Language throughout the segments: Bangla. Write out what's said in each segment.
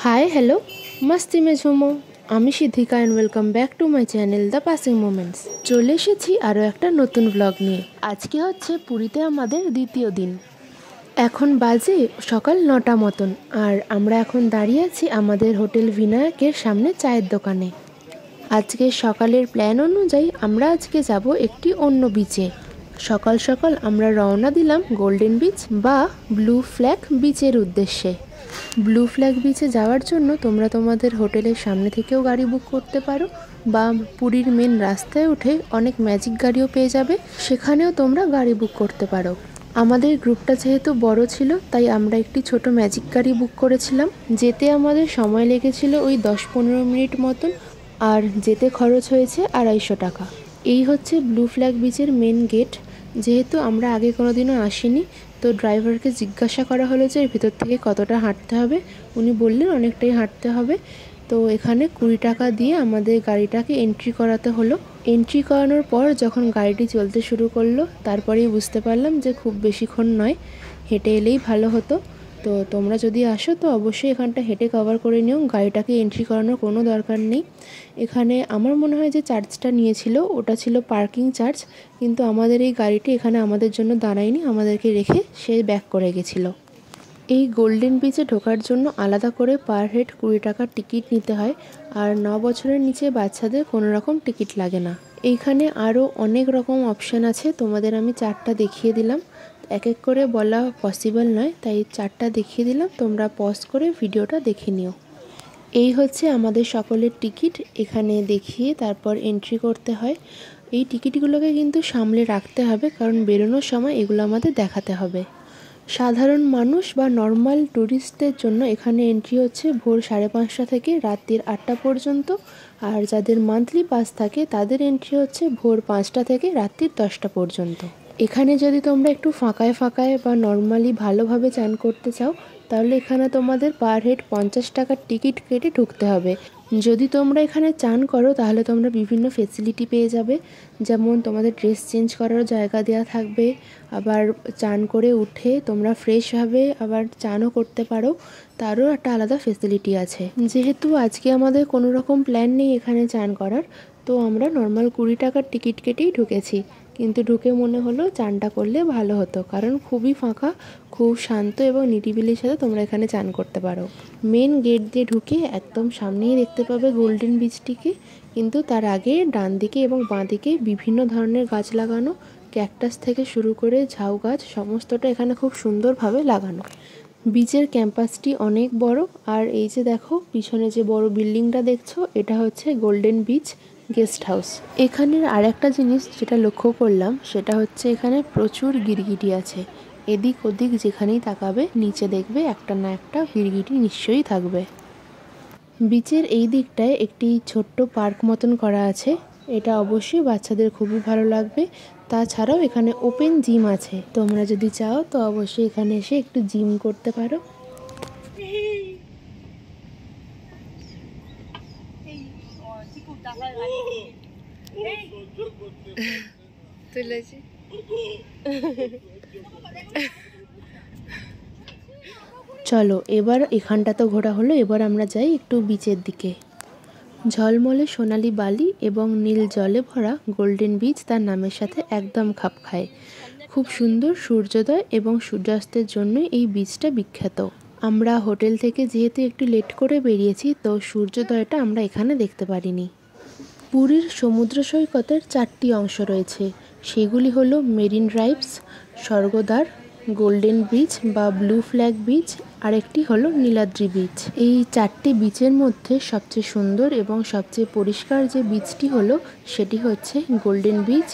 হাই হ্যালো মাস্তি মে ঝুমো। আমি Siddhika and welcome back to my channel the passing moments. চলে এসেছি আরও একটা নতুন ব্লগ নিয়ে। আজকে হচ্ছে পুরীতে আমাদের দ্বিতীয় দিন। এখন বাজে সকাল 9টা মতন, আর আমরা এখন দাঁড়িয়ে আছি আমাদের হোটেল ভিনায়কের সামনে চায়ের দোকানে। আজকে সকালের প্ল্যান অনুযায়ী আমরা আজকে যাব একটি অন্য বিচে। সকাল সকাল আমরা রওনা দিলাম গোল্ডেন বিচ বা ব্লু ফ্ল্যাগ বিচের উদ্দেশ্যে। ব্লু ফ্ল্যাগ বিচে যাওয়ার জন্য তোমরা তোমাদের হোটেলের সামনে থেকেও গাড়ি বুক করতে পারো, বা পুরীর মেন রাস্তায় উঠে অনেক ম্যাজিক গাড়িও পেয়ে যাবে, সেখানেও তোমরা গাড়ি বুক করতে পারো। আমাদের গ্রুপটা যেহেতু বড় ছিল, তাই আমরা একটি ছোট ম্যাজিক গাড়ি বুক করেছিলাম। যেতে আমাদের সময় লেগেছিল ওই 10-15 মিনিট মতন, আর যেতে খরচ হয়েছে 250 টাকা। এই হচ্ছে ব্লু ফ্ল্যাগ বিচের মেন গেট। যেহেতু আমরা আগে কোনোদিনও আসিনি, তো ড্রাইভারকে জিজ্ঞাসা করা হলো যে এর ভিতর থেকে কতটা হাঁটতে হবে। উনি বললেন অনেকটাই হাঁটতে হবে। তো এখানে 20 টাকা দিয়ে আমাদের গাড়িটাকে এন্ট্রি করাতে হলো। এন্ট্রি করানোর পর যখন গাড়িটি চলতে শুরু করলো, তারপরেই বুঝতে পারলাম যে খুব বেশিক্ষণ নয়, হেঁটে এলেই ভালো হতো। তো তোমরা যদি আসো তো অবশ্যই এখানটা হেঁটে কভার করে নিও, গাড়িটাকে এন্ট্রি করানোর কোনো দরকার নেই। এখানে আমার মনে হয় যে চার্জটা নিয়েছিল ওটা ছিল পার্কিং চার্জ, কিন্তু আমাদের এই গাড়িটি এখানে আমাদের জন্য দাঁড়ায়নি, আমাদেরকে রেখে সে ব্যাক করে গেছিলো। এই গোল্ডেন বিচে ঢোকার জন্য আলাদা করে পার হেড 20 টাকার টিকিট নিতে হয়, আর 9 বছরের নিচে বাচ্চাদের কোনো রকম টিকিট লাগে না। এইখানে আরও অনেক রকম অপশান আছে, তোমাদের আমি 4টা দেখিয়ে দিলাম। এক এক করে বলা পসিবল নয়, তাই 4টা দেখিয়ে দিলাম, তোমরা পজ করে ভিডিওটা দেখে নিও। এই হচ্ছে আমাদের সকলের টিকিট, এখানে দেখিয়ে তারপর এন্ট্রি করতে হয়। এই টিকিটগুলোকে কিন্তু সামলে রাখতে হবে, কারণ বেরোনোর সময় এগুলো আমাদের দেখাতে হবে। সাধারণ মানুষ বা নর্মাল ট্যুরিস্টদের জন্য এখানে এন্ট্রি হচ্ছে ভোর 5:30 থেকে রাত্রির 8টা পর্যন্ত, আর যাদের মান্থলি পাস থাকে তাদের এন্ট্রি হচ্ছে ভোর 5টা থেকে রাত্রির 10টা পর্যন্ত। এখানে যদি তোমরা একটু ফাঁকায় ফাঁকায় বা নর্মালি ভালোভাবে চান করতে চাও, তাহলে এখানে তোমাদের পার হেড 50 টাকার টিকিট কেটে ঢুকতে হবে। যদি তোমরা এখানে চান করো তাহলে তোমরা বিভিন্ন ফেসিলিটি পেয়ে যাবে, যেমন তোমাদের ড্রেস চেঞ্জ করার জায়গা দেওয়া থাকবে, আবার চান করে উঠে তোমরা ফ্রেশভাবে আবার চানও করতে পারো, তারও একটা আলাদা ফেসিলিটি আছে। যেহেতু আজকে আমাদের কোনো রকম প্ল্যান নেই এখানে চান করার, তো আমরা নর্মাল 20 টাকার টিকিট কেটেই ঢুকেছি। কিন্তু ঢুকে মনে হলো চানটা করলে ভালো হতো, কারণ খুবই ফাঁকা, খুব শান্ত এবং নিরিবিলির সাথে তোমরা এখানে চান করতে পারো। মেন গেট দিয়ে ঢুকে একদম সামনেই দেখতে পাবে গোল্ডেন বিচটিকে, কিন্তু তার আগে ডান দিকে এবং বাঁ দিকে বিভিন্ন ধরনের গাছ লাগানো, ক্যাকটাস থেকে শুরু করে ঝাউ গাছ সমস্তটা এখানে খুব সুন্দরভাবে লাগানো। বিচের ক্যাম্পাসটি অনেক বড়, আর এই যে দেখো পিছনে যে বড় বিল্ডিংটা দেখছো, এটা হচ্ছে গোল্ডেন বিচ গেস্ট হাউস। এখানের আর একটা জিনিস যেটা লক্ষ্য করলাম সেটা হচ্ছে এখানে প্রচুর গিরগিটি আছে। এদিক ওদিক যেখানেই তাকাবে নিচে দেখবে একটা না একটা গিরগিটি নিশ্চয়ই থাকবে। বিচের এই দিকটায় একটি ছোট্ট পার্ক মতন করা আছে, এটা অবশ্যই বাচ্চাদের খুবই ভালো লাগবে। তাছাড়াও এখানে ওপেন জিম আছে, তোমরা যদি চাও তো অবশ্যই এখানে এসে একটু জিম করতে পারো। চলো এবার এখানটা তো ঘোরা হলো, এবার আমরা যাই একটু বিচের দিকে। ঝলমলে সোনালি বালি এবং নীল জলে ভরা গোল্ডেন বিচ তার নামের সাথে একদম খাপ খায়। খুব সুন্দর সূর্যোদয় এবং সূর্যাস্তের জন্য এই বিচটা বিখ্যাত। আমরা হোটেল থেকে যেহেতু একটু লেট করে বেরিয়েছি, তো সূর্যোদয়টা আমরা এখানে দেখতে পারিনি। পুরীর সমুদ্র সৈকতের 4টি অংশ রয়েছে, সেগুলি হলো marine drives, Swargadwar, golden beach বা ব্লু ফ্ল্যাগ বিচ, আরেকটি হলো নীলাদ্রি বিচ। এই 4টি বিচের মধ্যে সবচেয়ে সুন্দর এবং সবচেয়ে পরিষ্কার যে বিচটি হলো সেটি হচ্ছে গোল্ডেন বিচ।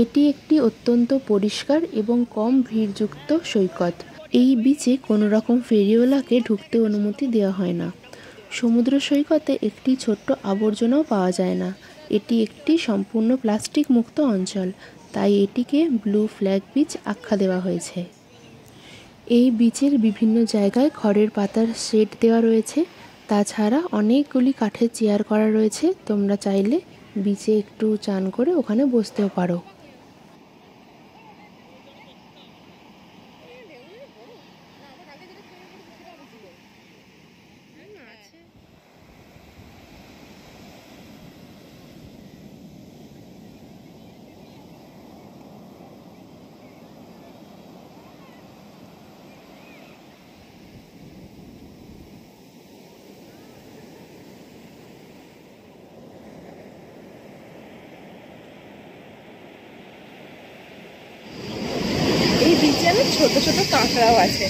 এটি একটি অত্যন্ত পরিষ্কার এবং কম ভিড়যুক্ত সৈকত। এই বিচে কোনো রকম ফেরিওয়ালাকে ঢুকতে অনুমতি দেওয়া হয় না। সমুদ্র সৈকতে একটি ছোট্ট আবর্জনাও পাওয়া যায় না। এটি একটি সম্পূর্ণ প্লাস্টিক মুক্ত অঞ্চল, তাই এটিকে ব্লু ফ্ল্যাগ বিচ আখ্যা দেওয়া হয়েছে। এই বিচের বিভিন্ন জায়গায় খড়ের পাতার শেড দেওয়া রয়েছে, তাছাড়া অনেকগুলি কাঠের চেয়ার করা রয়েছে, তোমরা চাইলে বিচে একটু চান করে ওখানে বসতেও পারো। ছোট কাঁকড়াও আছে।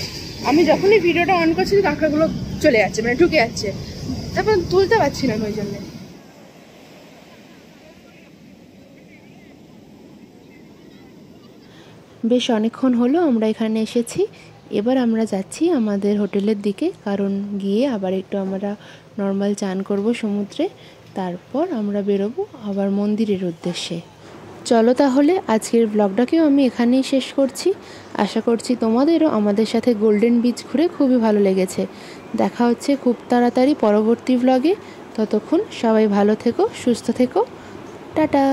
আমি যখনই ভিডিওটা অন করছি কাঁকড়াগুলো চলে যাচ্ছে, মানে ঢুকে যাচ্ছে, তারপর তুলতে পারছি না ওই জন্য। বেশ অনেকক্ষণ হলো আমরা এখানে এসেছি। এবার আমরা যাচ্ছি আমাদের হোটেলের দিকে, কারণ গিয়ে আবার একটু আমরা নর্মাল চান করব সমুদ্রে, তারপর আমরা বেরোবো আবার মন্দিরের উদ্দেশ্যে। চলো তাহলে আজকের ব্লগটাকেও আমি এখানেই শেষ করছি। আশা করছি তোমাদেরও আমাদের সাথে গোল্ডেন বিচ ঘুরে খুবই ভালো লেগেছে। দেখা হচ্ছে খুব তাড়াতাড়ি পরবর্তী ব্লগে। ততক্ষণ সবাই ভালো থেকো, সুস্থ থেকো, টাটা।